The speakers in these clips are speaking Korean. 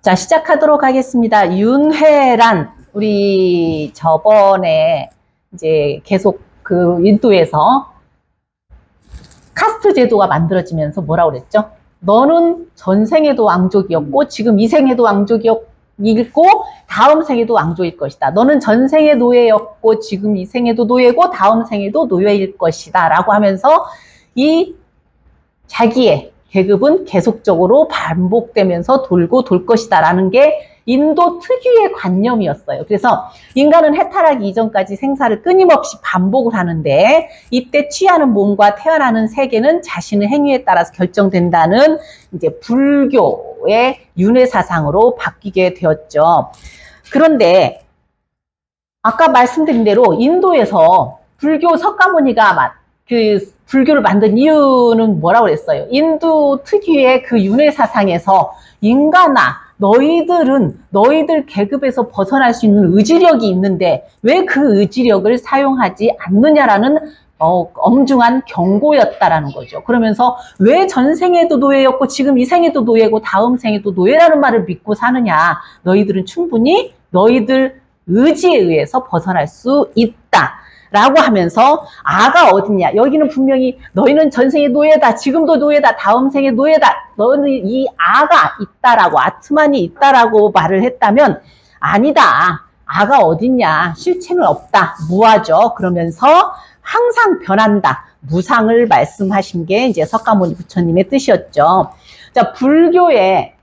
자, 시작하도록 하겠습니다. 윤회란, 우리 저번에 이제 계속 그 인도에서 카스트 제도가 만들어지면서 뭐라고 그랬죠? 너는 전생에도 왕족이었고, 지금 이 생에도 왕족이었고, 다음 생에도 왕족일 것이다. 너는 전생에 노예였고, 지금 이 생에도 노예고, 다음 생에도 노예일 것이다. 라고 하면서 이 자기의 계급은 계속적으로 반복되면서 돌고 돌 것이다 라는 게 인도 특유의 관념이었어요. 그래서 인간은 해탈하기 이전까지 생사를 끊임없이 반복을 하는데 이때 취하는 몸과 태어나는 세계는 자신의 행위에 따라서 결정된다는 이제 불교의 윤회 사상으로 바뀌게 되었죠. 그런데 아까 말씀드린 대로 인도에서 불교 석가모니가 불교를 만든 이유는 뭐라고 그랬어요? 인도 특유의 그 윤회 사상에서 인간아, 너희들 계급에서 벗어날 수 있는 의지력이 있는데 왜 그 의지력을 사용하지 않느냐라는 엄중한 경고였다라는 거죠. 그러면서 왜 전생에도 노예였고 지금 이 생에도 노예고 다음 생에도 노예라는 말을 믿고 사느냐. 너희들은 충분히 너희들 의지에 의해서 벗어날 수 있다. 라고 하면서 아가 어딨냐. 여기는 분명히 너희는 전생의 노예다. 지금도 노예다. 다음 생의 노예다. 너는 이 아가 있다라고 아트만이 있다라고 말을 했다면 아니다. 아가 어딨냐. 실체는 없다. 무아죠. 그러면서 항상 변한다. 무상을 말씀하신 게 이제 석가모니 부처님의 뜻이었죠. 자, 불교에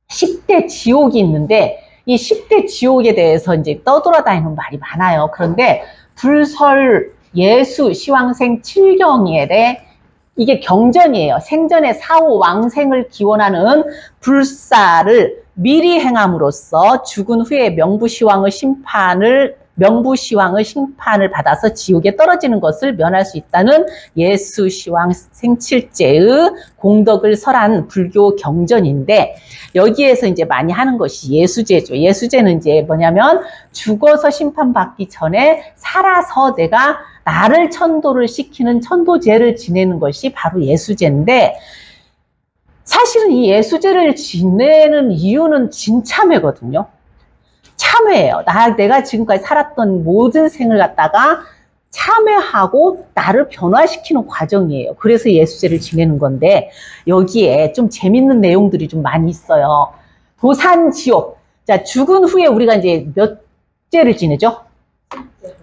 10대 지옥이 있는데 이 10대 지옥에 대해서 이제 떠돌아다니는 말이 많아요. 그런데 불설, 예수, 시왕생, 칠경일에 이게 경전이에요. 생전의 사후 왕생을 기원하는 불사를 미리 행함으로써 죽은 후에 명부시왕의 심판을 받아서 지옥에 떨어지는 것을 면할 수 있다는 예수, 시왕, 생칠제의 공덕을 설한 불교 경전인데 여기에서 이제 많이 하는 것이 예수제죠. 예수제는 이제 뭐냐면 죽어서 심판받기 전에 살아서 내가 나를 천도를 시키는 천도제를 지내는 것이 바로 예수제인데 사실은 이 예수제를 지내는 이유는 진참회거든요. 참회예요. 내가 지금까지 살았던 모든 생을 갖다가 참회하고 나를 변화시키는 과정이에요. 그래서 예수제를 지내는 건데 여기에 좀 재밌는 내용들이 좀 많이 있어요. 도산지옥. 자, 죽은 후에 우리가 이제 몇 제를 지내죠?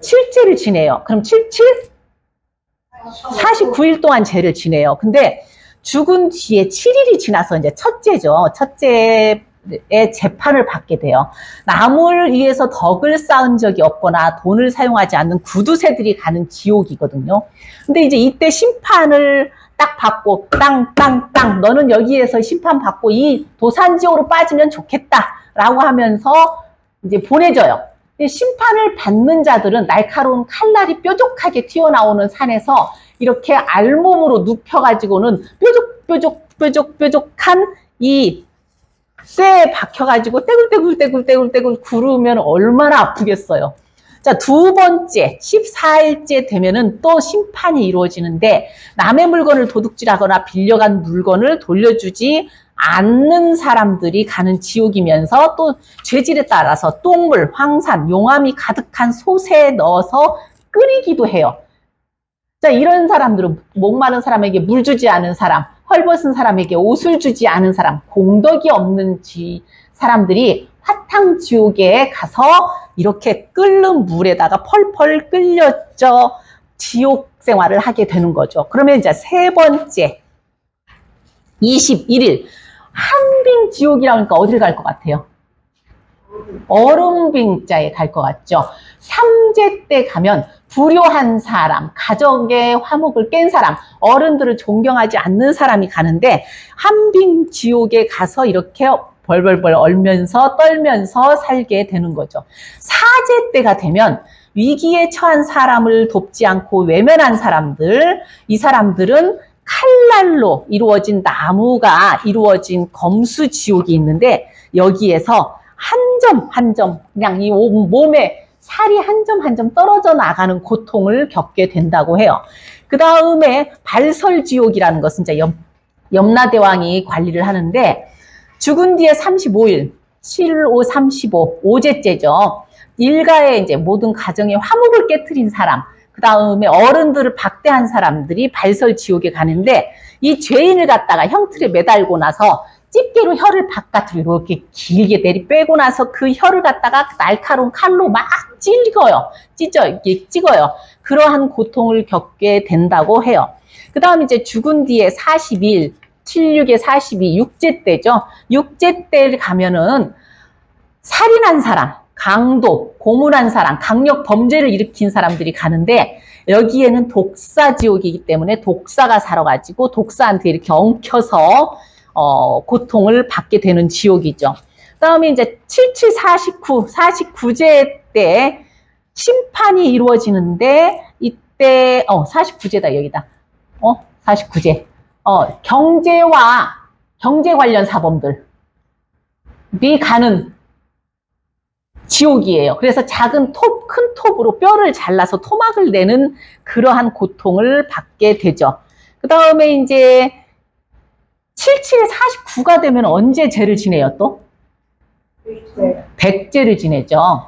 7제를 지내요. 그럼 49일 동안 제를 지내요. 근데 죽은 뒤에 7일이 지나서 이제 첫째죠. 첫째의 재판을 받게 돼요. 남을 위해서 덕을 쌓은 적이 없거나 돈을 사용하지 않는 구두쇠들이 가는 지옥이거든요. 근데 이제 이때 심판을 딱 받고 땅 너는 여기에서 심판받고 이 도산지옥으로 빠지면 좋겠다라고 하면서 이제 보내져요. 심판을 받는 자들은 날카로운 칼날이 뾰족하게 튀어나오는 산에서 이렇게 알몸으로 눕혀가지고는 뾰족한 이 쇠에 박혀가지고 떼굴떼굴 구르면 얼마나 아프겠어요. 자, 두 번째 14일째 되면은 또 심판이 이루어지는데 남의 물건을 도둑질하거나 빌려간 물건을 돌려주지 않는 사람들이 가는 지옥이면서 또 죄질에 따라서 똥물, 황산, 용암이 가득한 솥에 넣어서 끓이기도 해요. 자, 이런 사람들은 목마른 사람에게 물 주지 않은 사람, 헐벗은 사람에게 옷을 주지 않은 사람, 공덕이 없는 사람들이 화탕지옥에 가서 이렇게 끓는 물에다가 펄펄 끓여져 지옥 생활을 하게 되는 거죠. 그러면 이제 세 번째 21일 한빙지옥이라고 하니까 어디를 갈 것 같아요? 얼음빙자에 갈 것 같죠. 3제 때 가면 불효한 사람, 가정의 화목을 깬 사람, 어른들을 존경하지 않는 사람이 가는데 한빙지옥에 가서 이렇게 벌벌벌 떨면서 살게 되는 거죠. 4제 때가 되면 위기에 처한 사람을 돕지 않고 외면한 사람들, 이 사람들은 칼날로 이루어진 나무가 이루어진 검수지옥이 있는데 여기에서 한 점 그냥 이 몸에 살이 한 점 떨어져 나가는 고통을 겪게 된다고 해요. 그 다음에 발설지옥이라는 것은 이제 염라대왕이 관리를 하는데 죽은 뒤에 35일, 7, 5, 35, 오제째죠. 일가의 이제 모든 가정의 화목을 깨트린 사람, 그 다음에 어른들을 박대한 사람들이 발설 지옥에 가는데, 이 죄인을 갖다가 형틀에 매달고 나서 집게로 혀를 바깥으로 이렇게 길게 내리 빼고 나서 그 혀를 갖다가 날카로운 칼로 막 찍어요. 그러한 고통을 겪게 된다고 해요. 그 다음 이제 죽은 뒤에 40일, 76에 42, 육제 때죠. 육제 때를 가면은 살인한 사람, 강도, 고문한 사람, 강력 범죄를 일으킨 사람들이 가는데, 여기에는 독사지옥이기 때문에 독사가 살아가지고 독사한테 이렇게 엉켜서 고통을 받게 되는 지옥이죠. 그 다음에 이제 77, 49, 49제 때 심판이 이루어지는데, 이때 49제다 여기다. 49제. 경제와 경제 관련 사범들이 가는 지옥이에요. 그래서 작은 톱, 큰 톱으로 뼈를 잘라서 토막을 내는 그러한 고통을 받게 되죠. 그 다음에 이제 77에 49가 되면 언제 죄를 지내요 또? 100죄를 지내죠.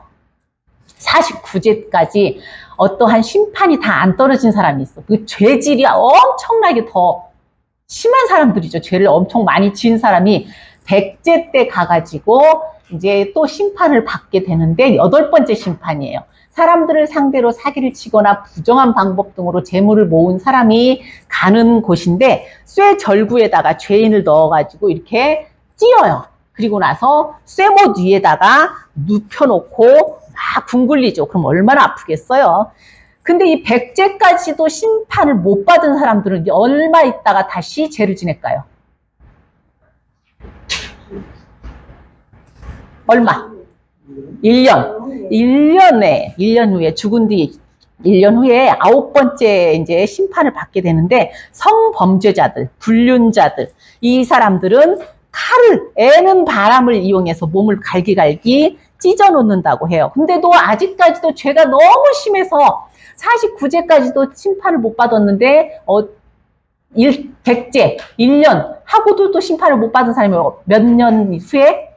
49제까지 어떠한 심판이 다 안 떨어진 사람이 있어. 그 죄질이 엄청나게 더 심한 사람들이죠. 죄를 엄청 많이 지은 사람이 100제 때 가가지고 이제 또 심판을 받게 되는데, 8번째 심판이에요. 사람들을 상대로 사기를 치거나 부정한 방법 등으로 재물을 모은 사람이 가는 곳인데, 쇠절구에다가 죄인을 넣어가지고 이렇게 찧어요. 그리고 나서 쇠못 위에다가 눕혀놓고 막 궁굴리죠. 그럼 얼마나 아프겠어요. 근데 이 100제까지도 심판을 못 받은 사람들은 얼마 있다가 다시 죄를 지낼까요? 얼마? 1년. 1년 후에, 죽은 뒤 1년 후에 9번째 이제 심판을 받게 되는데, 성범죄자들, 불륜자들, 이 사람들은 칼을, 애는 바람을 이용해서 몸을 갈기갈기 찢어 놓는다고 해요. 근데도 아직까지도 죄가 너무 심해서 49제까지도 심판을 못 받았는데, 100제, 1년 하고도 또 심판을 못 받은 사람이 몇 년 후에?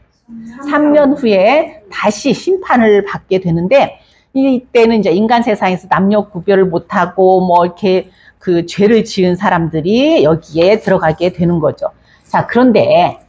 3년 후에 다시 심판을 받게 되는데, 이때는 이제 인간 세상에서 남녀 구별을 못하고 뭐 이렇게 그 죄를 지은 사람들이 여기에 들어가게 되는 거죠. 자, 그런데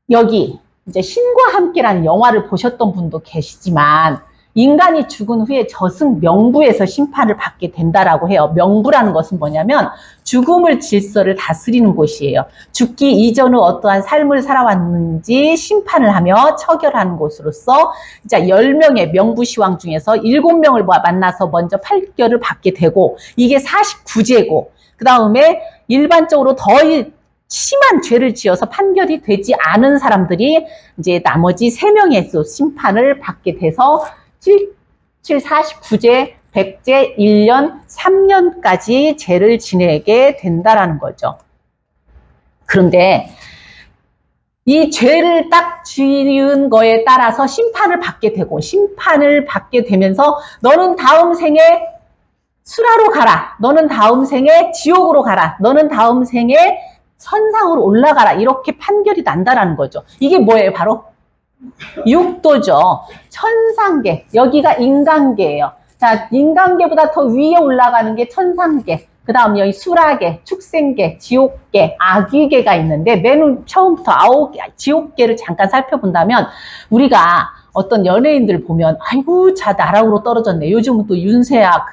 여기 이제 신과 함께라는 영화를 보셨던 분도 계시지만, 인간이 죽은 후에 저승 명부에서 심판을 받게 된다라고 해요. 명부라는 것은 뭐냐면 죽음을 질서를 다스리는 곳이에요. 죽기 이전의 어떠한 삶을 살아왔는지 심판을 하며 처결하는 곳으로서, 이제 10명의 명부시왕 중에서 7명을 만나서 먼저 판결을 받게 되고, 이게 49제고, 그 다음에 일반적으로 더 심한 죄를 지어서 판결이 되지 않은 사람들이 이제 나머지 3명에서 심판을 받게 돼서 49제, 100제, 1년, 3년까지 죄를 지내게 된다라는 거죠. 그런데 이 죄를 딱 지은 거에 따라서 심판을 받게 되고, 심판을 받게 되면서 너는 다음 생에 수라로 가라, 너는 다음 생에 지옥으로 가라, 너는 다음 생에 선상으로 올라가라, 이렇게 판결이 난다라는 거죠. 이게 뭐예요? 바로 육도죠. 천상계, 여기가 인간계예요. 자, 인간계보다 더 위에 올라가는 게 천상계, 그 다음 여기 수라계, 축생계, 지옥계, 아귀계가 있는데, 맨 처음부터 지옥계를 잠깐 살펴본다면, 우리가 어떤 연예인들 보면 아이고 자 나락으로 떨어졌네. 요즘은 또 윤세아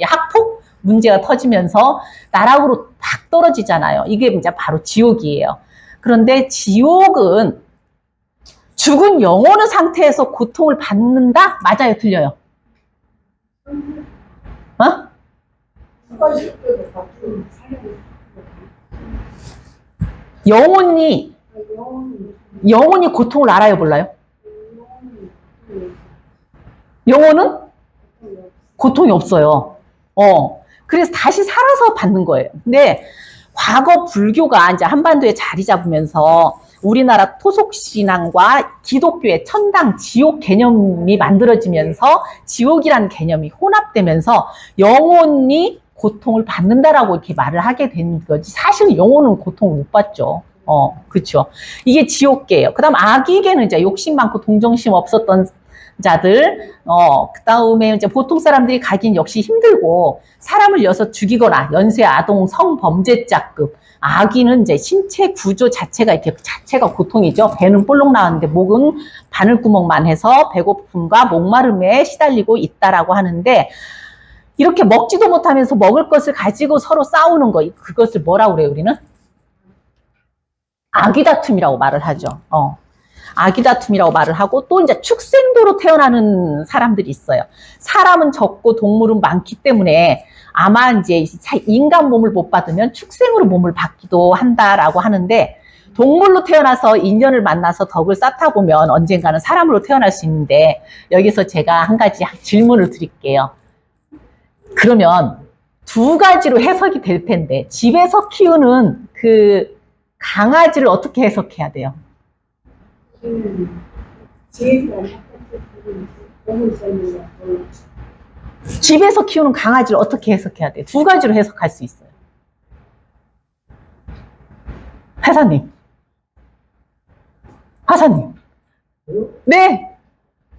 학폭 문제가 터지면서 나락으로 팍 떨어지잖아요. 이게 이제 바로 지옥이에요. 그런데 지옥은 죽은 영혼의 상태에서 고통을 받는다? 맞아요? 틀려요? 영혼이 고통을 알아요? 몰라요? 영혼은 고통이 없어요. 그래서 다시 살아서 받는 거예요. 근데 과거 불교가 이제 한반도에 자리 잡으면서 우리나라 토속신앙과 기독교의 천당, 지옥 개념이 만들어지면서 지옥이라는 개념이 혼합되면서 영혼이 고통을 받는다라고 이렇게 말을 하게 된 거지. 사실 영혼은 고통을 못 받죠. 그쵸. 이게 지옥계예요. 그 다음 아기계는 이제 욕심 많고 동정심 없었던 자들, 그 다음에 이제 보통 사람들이 가긴 역시 힘들고, 사람을 이어서 죽이거나, 연쇄 아동 성범죄자급, 아기는 이제 신체 구조 자체가 이렇게 자체가 고통이죠. 배는 볼록 나왔는데 목은 바늘구멍만 해서 배고픔과 목마름에 시달리고 있다라고 하는데, 이렇게 먹지도 못하면서 먹을 것을 가지고 서로 싸우는 거, 그것을 뭐라고 그래요, 우리는? 아기다툼이라고 말을 하죠. 아기다툼이라고 말을 하고, 또 이제 축생도로 태어나는 사람들이 있어요. 사람은 적고 동물은 많기 때문에 아마 이제 인간 몸을 못 받으면 축생으로 몸을 받기도 한다라고 하는데, 동물로 태어나서 인연을 만나서 덕을 쌓다 보면 언젠가는 사람으로 태어날 수 있는데, 여기서 제가 한 가지 질문을 드릴게요. 그러면 두 가지로 해석이 될 텐데, 집에서 키우는 그 강아지를 어떻게 해석해야 돼요? 집에서 키우는 강아지를 어떻게 해석해야 돼요? 두 가지로 해석할 수 있어요. 하사님. 하사님. 네.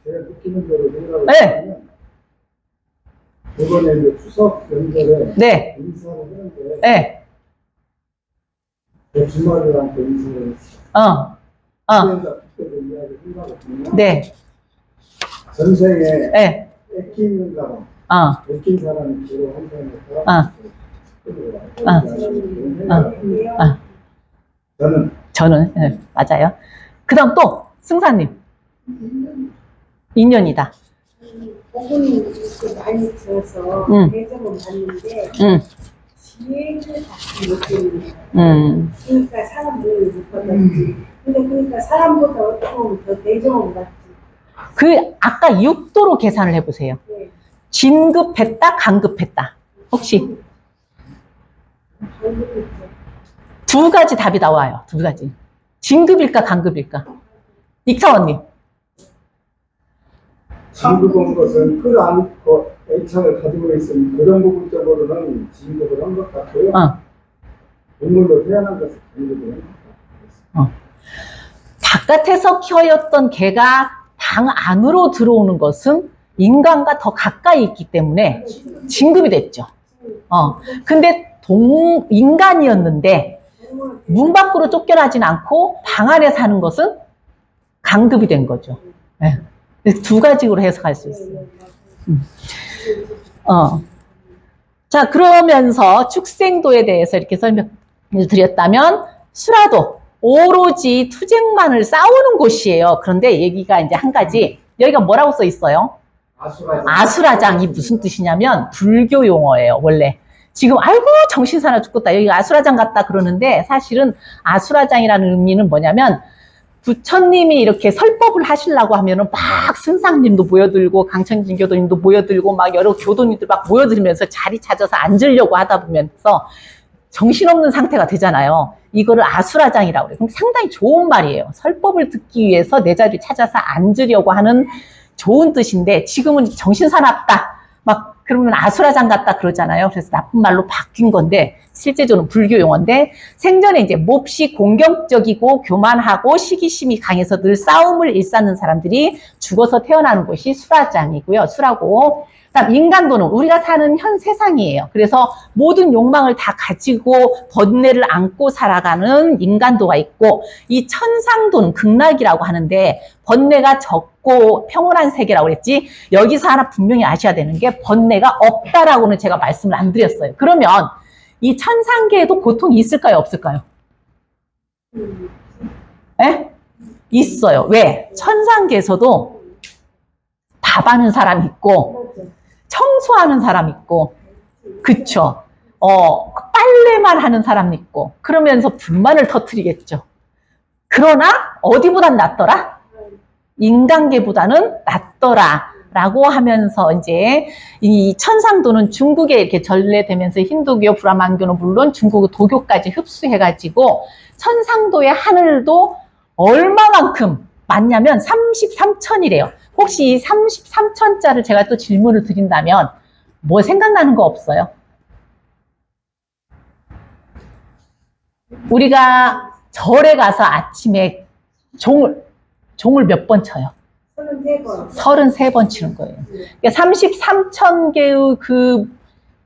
제가 느끼는 대로 생각을 네. 하면 이번에 이제 추석 연절에 네. 인사를 하는데 네. 제 주말이랑 인사를 이야기 생각을 하면 네. 전생에 네. 애끼는 사람, 애낀 사람이 주로 한 사람에서 저는 네, 맞아요. 그 다음 또 승사님. 인연이다. 복은 이렇게 많이 들어서 대접은 받는데 지혜를 받지 못했는 그러니까 사람들이 못 받았지. 근데 그러니까 사람보다 어떻게 보면 더 대접은 받지. 그 아까 6도로 계산을 해보세요. 네. 진급했다, 강급했다. 혹시 두 가지 답이 나와요. 두 가지. 진급일까, 강급일까? 익사원님. 진급한 것은 끌어안고 애착을 가지고 있으면 그런 부분적으로는 진급을 한 것 같고요. 동물로 태어난 것은 진급을 한 것 같아요. 바깥에서 키웠던 개가 방 안으로 들어오는 것은 인간과 더 가까이 있기 때문에 진급이 됐죠. 근데 인간이었는데 문 밖으로 쫓겨나진 않고 방 안에 사는 것은 강급이 된 거죠. 네. 두 가지로 해석할 수 있어요. 자, 그러면서 축생도에 대해서 이렇게 설명을 드렸다면, 수라도 오로지 투쟁만을 싸우는 곳이에요. 그런데 얘기가 이제 한 가지, 여기가 뭐라고 써 있어요? 아수라장이 무슨 뜻이냐면 불교 용어예요, 원래. 지금 아이고 정신사나 죽겠다, 여기가 아수라장 같다 그러는데, 사실은 아수라장이라는 의미는 뭐냐면, 부처님이 이렇게 설법을 하시려고 하면은 막 승상님도 모여들고 강천진 교도님도 모여들고 막 여러 교도님들 막 모여들면서 자리 찾아서 앉으려고 하다 보면서 정신없는 상태가 되잖아요. 이거를 아수라장이라고 그래요. 상당히 좋은 말이에요. 설법을 듣기 위해서 내 자리 찾아서 앉으려고 하는 좋은 뜻인데, 지금은 정신사납다 막 그러면 아수라장 같다 그러잖아요. 그래서 나쁜 말로 바뀐 건데, 실제적으로는 불교 용어인데, 생전에 이제 몹시 공격적이고 교만하고 시기심이 강해서 늘 싸움을 일삼는 사람들이 죽어서 태어나는 곳이 수라장이고요. 수라고. 그다음 인간도는 우리가 사는 현 세상이에요. 그래서 모든 욕망을 다 가지고 번뇌를 안고 살아가는 인간도가 있고, 이 천상도는 극락이라고 하는데, 번뇌가 적고 평온한 세계라고 그랬지, 여기서 하나 분명히 아셔야 되는 게 번뇌가 없다라고는 제가 말씀을 안 드렸어요. 그러면 이 천상계에도 고통이 있을까요, 없을까요? 네? 있어요. 왜? 천상계에서도 밥하는 사람 있고 청소하는 사람 있고, 그쵸? 빨래만 하는 사람 있고, 그러면서 불만을 터뜨리겠죠. 그러나 어디보단 낫더라? 인간계보다는 낫더라 라고 하면서, 이제 이 천상도는 중국에 이렇게 전래되면서 힌두교, 브라만교는 물론 중국 도교까지 흡수해가지고 천상도의 하늘도 얼마만큼 많냐면 33천이래요. 혹시 이 33천자를 제가 또 질문을 드린다면 뭐 생각나는 거 없어요? 우리가 절에 가서 아침에 종을 몇 번 쳐요? 33번. 33번 치는 거예요. 그러니까 33천 개의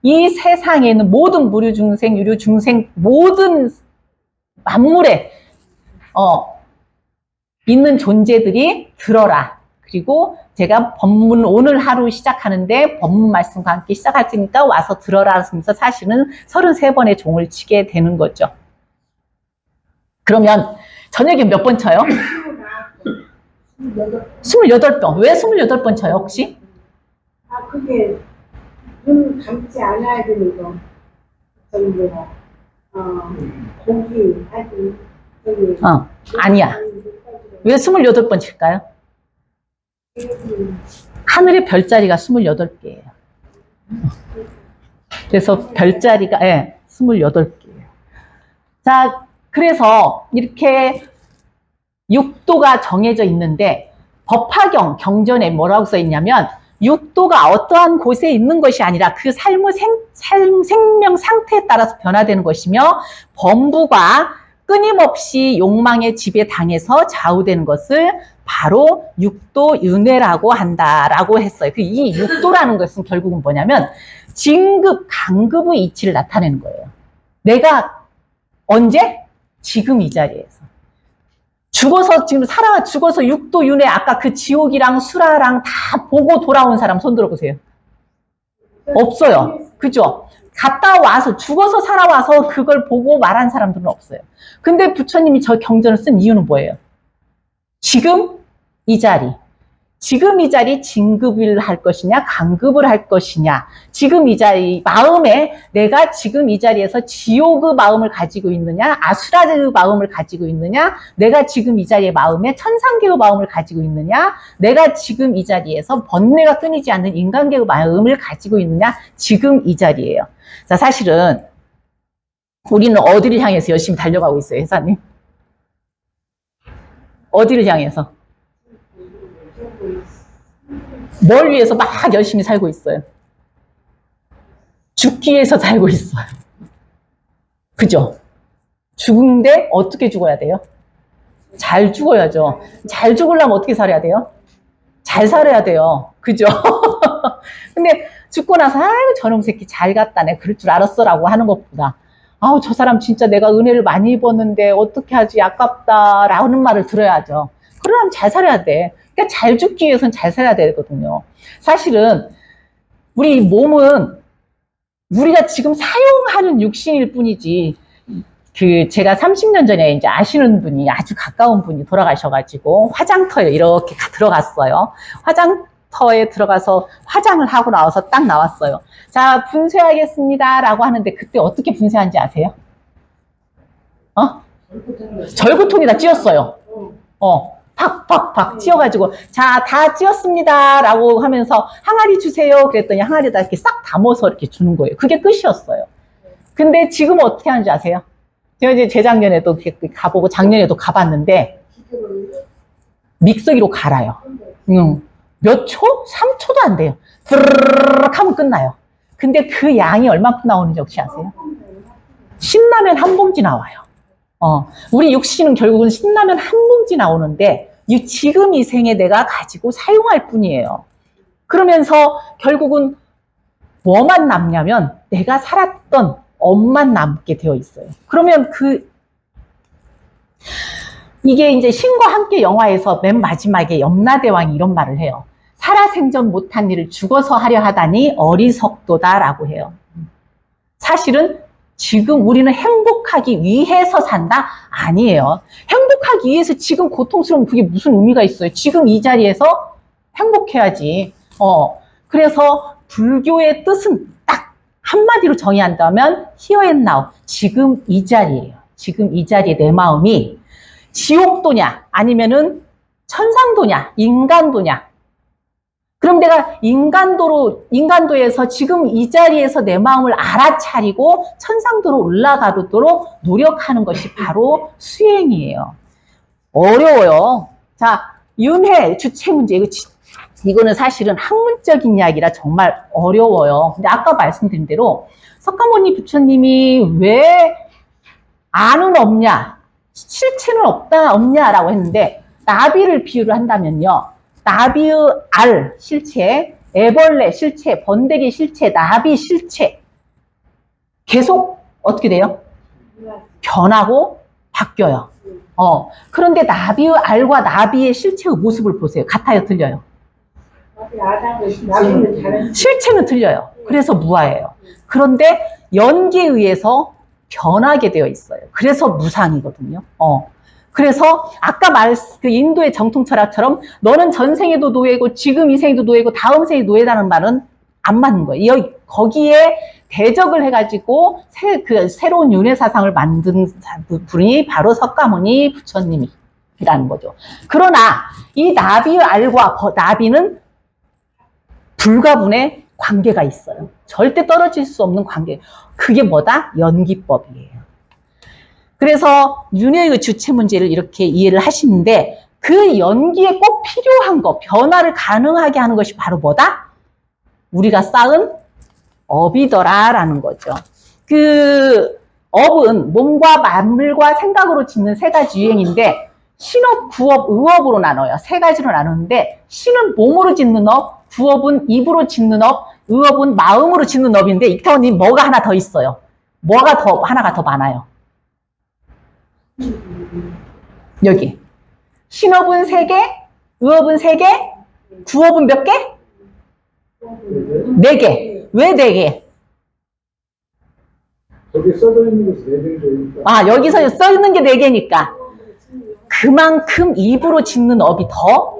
이 세상에 있는 모든 무류 중생, 유류 중생, 모든 만물에 있는 존재들이 들어라. 그리고 제가 법문 오늘 하루 시작하는데 법문 말씀과 함께 시작할 테니까 와서 들어라 하면서 사실은 33번의 종을 치게 되는 거죠. 그러면 저녁에 몇 번 쳐요? 28번. 왜 28번 쳐요, 혹시? 아, 그게 눈 감지 않아야 되는 거. 저기 뭐야. 고기, 하여튼, 저기. 아니야. 왜 28번 칠까요? 하늘의 별자리가 28개예요. 그래서 별자리가, 28개예요. 자, 그래서 이렇게 6도가 정해져 있는데, 법화경, 경전에 뭐라고 써 있냐면, 6도가 어떠한 곳에 있는 것이 아니라 그 삶의 생명 상태에 따라서 변화되는 것이며, 범부가 끊임없이 욕망의 지배 당해서 좌우되는 것을 바로 6도 윤회라고 한다라고 했어요. 이 6도라는 것은 결국은 뭐냐면, 진급, 강급의 이치를 나타내는 거예요. 내가 언제? 지금 이 자리에서. 죽어서, 지금 죽어서 6도 윤회, 아까 그 지옥이랑 수라랑 다 보고 돌아온 사람 손 들어보세요. 없어요. 그죠? 갔다 와서, 죽어서 살아와서 그걸 보고 말한 사람들은 없어요. 근데 부처님이 저 경전을 쓴 이유는 뭐예요? 지금 이 자리. 지금 이 자리 진급을 할 것이냐, 강급을 할 것이냐. 지금 이 자리, 마음에 내가 지금 이 자리에서 지옥의 마음을 가지고 있느냐, 아수라의 마음을 가지고 있느냐, 내가 지금 이 자리의 마음에 천상계의 마음을 가지고 있느냐, 내가 지금 이 자리에서 번뇌가 끊이지 않는 인간계의 마음을 가지고 있느냐, 지금 이 자리예요. 자, 사실은 우리는 어디를 향해서 열심히 달려가고 있어요, 회사님? 어디를 향해서? 뭘 위해서 막 열심히 살고 있어요? 죽기 위해서 살고 있어요. 그죠? 죽은데 어떻게 죽어야 돼요? 잘 죽어야죠. 잘 죽으려면 어떻게 살아야 돼요? 잘 살아야 돼요. 그죠? 근데 죽고 나서 아이고 저놈 새끼 잘 갔다 내 그럴 줄 알았어 라고 하는 것보다 아우 저 사람 진짜 내가 은혜를 많이 입었는데 어떻게 하지 아깝다 라는 말을 들어야죠. 그러려면 잘 살아야 돼. 그러니까 잘 죽기 위해서는 잘 살아야 되거든요. 사실은 우리 몸은 우리가 지금 사용하는 육신일 뿐이지 제가 30년 전에 이제 아시는 분이 아주 가까운 분이 돌아가셔가지고 화장터에 이렇게 들어갔어요. 화장터에 들어가서 화장을 하고 나와서 딱 나왔어요. 자, 분쇄하겠습니다 라고 하는데 그때 어떻게 분쇄한지 아세요? 절구통에다 찧었어요. 팍팍팍 찧어가지고 자, 다 찧었습니다 라고 하면서 항아리 주세요 그랬더니 항아리에다 이렇게 싹 담아서 이렇게 주는 거예요. 그게 끝이었어요. 근데 지금 어떻게 하는지 아세요? 제가 이제 재작년에도 가보고 작년에도 가봤는데 믹서기로 갈아요. 몇 초? 3초도 안 돼요. 드르륵 하면 끝나요. 근데 그 양이 얼마큼 나오는지 혹시 아세요? 신라면 한 봉지 나와요. 우리 육신은 결국은 신라면 한 봉지 나오는데 지금 이 생에 내가 가지고 사용할 뿐이에요. 그러면서 결국은 뭐만 남냐면 내가 살았던 엄만 남게 되어 있어요. 그러면 이게 이제 신과 함께 영화에서 맨 마지막에 염라대왕이 이런 말을 해요. 살아생전 못한 일을 죽어서 하려 하다니 어리석도다라고 해요. 사실은 지금 우리는 행복하기 위해서 산다? 아니에요. 행복하기 위해서 지금 고통스러운 그게 무슨 의미가 있어요? 지금 이 자리에서 행복해야지. 그래서 불교의 뜻은 딱 한마디로 정의한다면 here and now, 지금 이 자리예요. 지금 이 자리에 내 마음이 지옥도냐 아니면은 천상도냐 인간도냐. 그럼 내가 인간도에서 지금 이 자리에서 내 마음을 알아차리고 천상도로 올라가도록 노력하는 것이 바로 수행이에요. 어려워요. 자, 윤회 주체 문제 이거는 사실은 학문적인 이야기라 정말 어려워요. 근데 아까 말씀드린 대로 석가모니 부처님이 왜 안은 없냐? 실체는 없냐라고 했는데, 나비를 비유를 한다면요. 나비의 알, 실체, 애벌레, 실체, 번데기, 실체, 나비, 실체. 계속 어떻게 돼요? 변하고 바뀌어요. 그런데 나비의 알과 나비의 실체의 모습을 보세요. 같아요? 틀려요? 실체는 틀려요. 그래서 무아예요. 그런데 연기에 의해서 변하게 되어 있어요. 그래서 무상이거든요. 그래서 아까 그 인도의 정통 철학처럼 너는 전생에도 노예고 지금 이 생에도 노예고 다음 생에 노예라는 말은 안 맞는 거예요. 거기에 대적을 해가지고 새로운 윤회 사상을 만든 분이 바로 석가모니 부처님이라는 거죠. 그러나 이 나비의 알과 나비는 불가분의 관계가 있어요. 절대 떨어질 수 없는 관계. 그게 뭐다? 연기법이에요. 그래서 윤회의 주체 문제를 이렇게 이해를 하시는데 그 연기에 꼭 필요한 거, 변화를 가능하게 하는 것이 바로 뭐다? 우리가 쌓은 업이더라라는 거죠. 그 업은 몸과 만물과 생각으로 짓는 세 가지 유행인데 신업, 구업, 의업으로 나눠요. 세 가지로 나누는데 신은 몸으로 짓는 업, 구업은 입으로 짓는 업, 의업은 마음으로 짓는 업인데 이태원님 뭐가 하나 더 있어요? 하나가 더 많아요? 여기 신업은 3개, 의업은 3개, 구업은 몇 개? 4개. 왜 4개? 저기 써져 있는 것이 4개니까. 여기서 써 있는 게 4개니까 그만큼 입으로 짓는 업이 더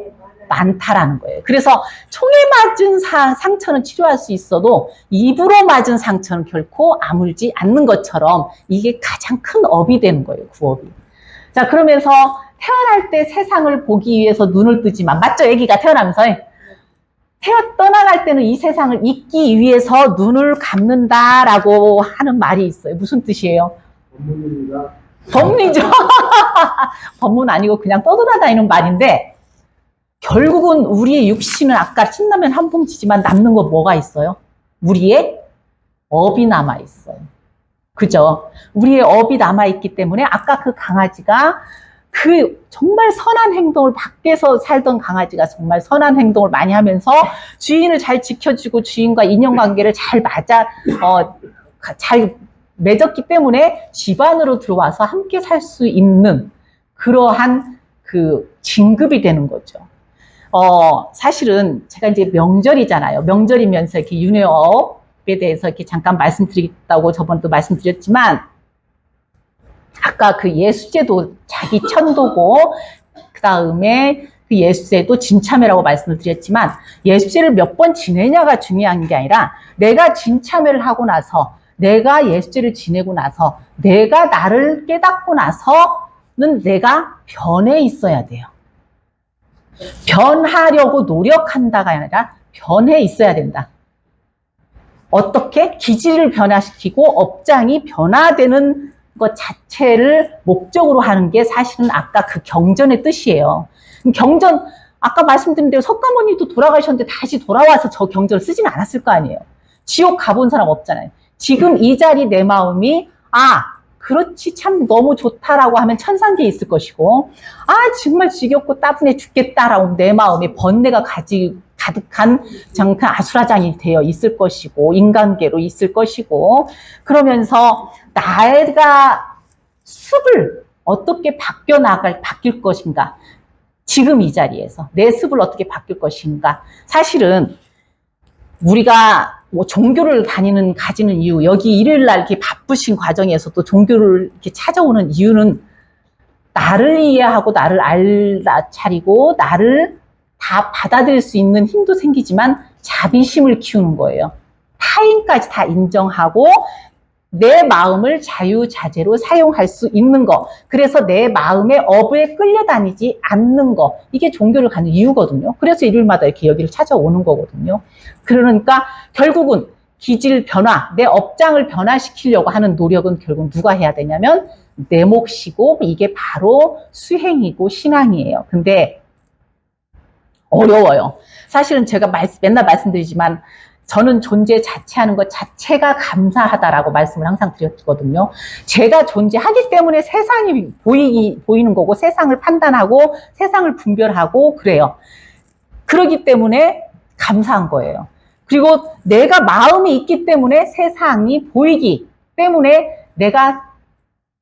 많다라는 거예요. 그래서 총에 맞은 상처는 치료할 수 있어도 입으로 맞은 상처는 결코 아물지 않는 것처럼 이게 가장 큰 업이 되는 거예요. 구업이. 자, 그러면서 태어날 때 세상을 보기 위해서 눈을 뜨지만, 맞죠? 아기가 태어나면서 떠나갈 때는 이 세상을 잊기 위해서 눈을 감는다라고 하는 말이 있어요. 무슨 뜻이에요? 법문입니다. 법문이죠. 법문 아니고 그냥 떠돌아다니는 말인데 결국은 우리의 육신은 아까 신라면 한 봉지지만 남는 거 뭐가 있어요? 우리의 업이 남아있어요. 그죠? 우리의 업이 남아있기 때문에 아까 그 강아지가 그 정말 선한 행동을 밖에서 살던 강아지가 정말 선한 행동을 많이 하면서 주인을 잘 지켜주고 주인과 인연관계를 잘 맺었기 때문에 집 안으로 들어와서 함께 살 수 있는 그러한 그 진급이 되는 거죠. 사실은 제가 이제 명절이잖아요. 명절이면서 이렇게 윤회업에 대해서 이렇게 잠깐 말씀드리겠다고 저번에도 말씀드렸지만, 아까 그 예수제도 자기 천도고, 그 다음에 그 예수제도 진참회라고 말씀을 드렸지만, 예수제를 몇 번 지내냐가 중요한 게 아니라, 내가 진참회를 하고 나서, 내가 예수제를 지내고 나서, 내가 나를 깨닫고 나서는 내가 변해 있어야 돼요. 변하려고 노력한다가 아니라 변해 있어야 된다. 어떻게? 기질을 변화시키고 업장이 변화되는 것 자체를 목적으로 하는 게 사실은 아까 그 경전의 뜻이에요. 경전, 아까 말씀드린 대로 석가모니도 돌아가셨는데 다시 돌아와서 저 경전을 쓰지는 않았을 거 아니에요. 지옥 가본 사람 없잖아요. 지금 이 자리 내 마음이 그렇지 참 너무 좋다라고 하면 천상계에 있을 것이고, 정말 지겹고 따분해 죽겠다라고 내 마음에 번뇌가 가득한 정말 아수라장이 되어 있을 것이고, 인간계로 있을 것이고, 그러면서 내가 습을 어떻게 바뀔 것인가, 지금 이 자리에서 내 습을 어떻게 바뀔 것인가. 사실은 우리가 종교를 가지는 이유, 여기 일요일 날 이렇게 바쁘신 과정에서도 종교를 이렇게 찾아오는 이유는 나를 이해하고 나를 알아차리고 나를 다 받아들일 수 있는 힘도 생기지만 자비심을 키우는 거예요. 타인까지 다 인정하고 내 마음을 자유자재로 사용할 수 있는 거. 그래서 내 마음의 업에 끌려다니지 않는 거. 이게 종교를 가는 이유거든요. 그래서 일요일마다 이렇게 여기를 찾아오는 거거든요. 그러니까 결국은 기질 변화, 내 업장을 변화시키려고 하는 노력은 결국 누가 해야 되냐면 내 몫이고, 이게 바로 수행이고 신앙이에요. 근데 어려워요. 사실은 제가 맨날 말씀드리지만 저는 존재 자체하는 것 자체가 감사하다라고 말씀을 항상 드렸거든요. 제가 존재하기 때문에 세상이 보이는 거고, 세상을 판단하고, 세상을 분별하고, 그래요. 그러기 때문에 감사한 거예요. 그리고 내가 마음이 있기 때문에 세상이 보이기 때문에 내가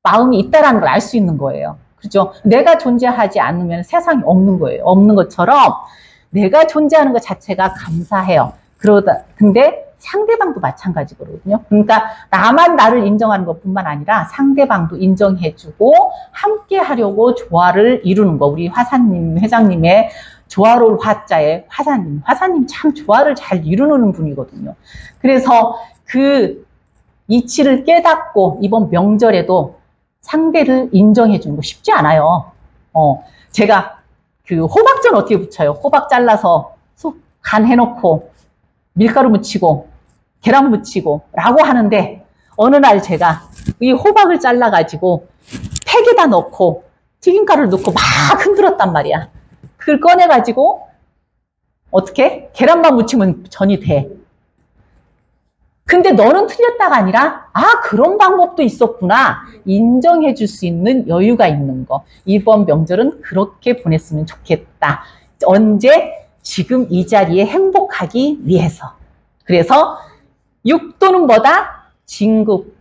마음이 있다라는 걸 알 수 있는 거예요. 그죠? 내가 존재하지 않으면 세상이 없는 거예요. 없는 것처럼 내가 존재하는 것 자체가 감사해요. 근데 상대방도 마찬가지거든요. 그러니까 나만 나를 인정하는 것뿐만 아니라 상대방도 인정해주고 함께 하려고 조화를 이루는 거. 우리 화사님, 회장님의 조화로울 화자의 화사님 참 조화를 잘 이루는 분이거든요. 그래서 그 이치를 깨닫고 이번 명절에도 상대를 인정해주는 거 쉽지 않아요. 제가 그 호박전 어떻게 부쳐요? 호박 잘라서 간 해놓고 밀가루 묻히고 계란 묻히고 라고 하는데 어느 날 제가 이 호박을 잘라가지고 팩에다 넣고 튀김가루를 넣고 막 흔들었단 말이야. 그걸 꺼내가지고 어떻게? 계란만 묻히면 전이 돼. 근데 너는 틀렸다가 아니라 그런 방법도 있었구나. 인정해 줄 수 있는 여유가 있는 거. 이번 명절은 그렇게 보냈으면 좋겠다. 언제? 지금 이 자리에 행복하기 위해서. 그래서 육도는 뭐다? 진급,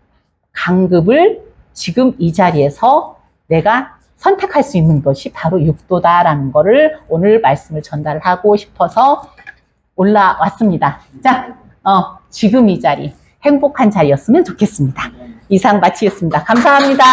강급을 지금 이 자리에서 내가 선택할 수 있는 것이 바로 육도다라는 거를 오늘 말씀을 전달을 하고 싶어서 올라왔습니다. 자, 지금 이 자리 행복한 자리였으면 좋겠습니다. 이상 마치겠습니다. 감사합니다.